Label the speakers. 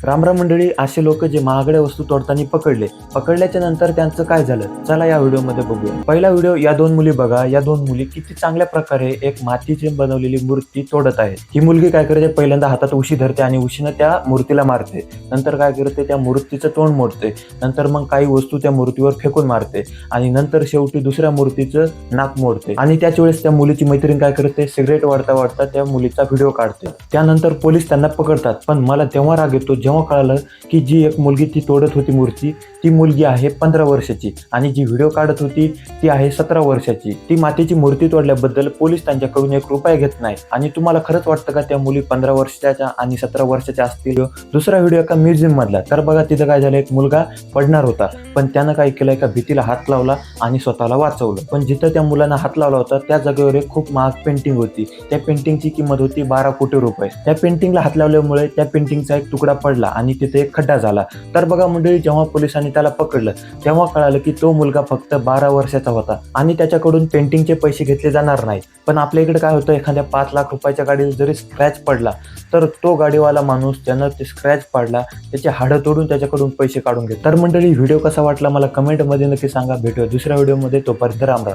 Speaker 1: रामराम मंडळी, असे लोक जे महागड्या वस्तू तोडताना पकडल्याच्या नंतर त्यांचं काय झालं, चला या व्हिडिओमध्ये बघूया. पहिला व्हिडिओ, या दोन मुली बघा. या दोन मुली किती चांगल्या प्रकारे एक मातीची बनवलेली मूर्ती तोडत आहेत. ही मुलगी काय करते, पहिल्यांदा हातात उशी धरते आणि उशीनं त्या मूर्तीला मारते. नंतर काय करते, त्या मूर्तीचं तोंड मोडते. नंतर मग काही वस्तू त्या मूर्तीवर फेकून मारते आणि नंतर शेवटी दुसऱ्या मूर्तीचं नाक मोडते. आणि त्याच वेळेस त्या मुलीची मैत्रीण काय करते, सिगरेट वाढता वाढता त्या मुलीचा व्हिडिओ काढते. त्यानंतर पोलीस त्यांना पकडतात. पण मला तेव्हा राग येतो जेव्हा कळालं की जी एक मुलगी ती तोडत होती मूर्ती, ती मुलगी आहे 15 वर्षाची आणि जी व्हिडिओ काढत होती ती आहे 17 वर्षाची. ती मातीची मूर्ती तोडल्याबद्दल पोलीस त्यांच्याकडून 1 रुपया घेत नाही. आणि तुम्हाला खरंच वाटतं का त्या मुली 15 वर्षाच्या आणि 17 वर्षाच्या असतील? दुसरा व्हिडिओ एका म्युझियम मधला. तर बघा, तिथं काय झालं, एक मुलगा पडणार होता, पण त्यानं काय केलं, एका भीतीला हात लावला आणि स्वतःला वाचवलं. पण जिथं त्या मुलानं हात लावला होता त्या जागेवर एक खूप महाग पेंटिंग होती. त्या पेंटिंगची किंमत होती 12 कोटी रुपये. त्या पेंटिंगला हात लावल्यामुळे त्या पेंटिंगचा एक तुकडा पडला आणि तिथे एक खड्डा झाला. तर बघा मंडळी, जेव्हा पोलिसांनी त्याला पकडलं तेव्हा कळालं की तो मुलगा फक्त 12 वर्षाचा होता आणि त्याच्याकडून पेंटिंगचे पैसे घेतले जाणार नाहीत. पण आपल्या इकडे काय होतं, एखाद्या 5 लाख रुपयाच्या गाडीला जरी स्क्रॅच पडला तर तो गाडीवाला माणूस, ज्यानं ते स्क्रॅच पडला, त्याचे हाडं तोडून त्याच्याकडून पैसे काढून घेतो. तर मंडळी, व्हिडिओ कसा वाटला मला कमेंटमध्ये नक्की सांगा. भेटूया दुसऱ्या व्हिडिओमध्ये. तोपर्यंत राम राम.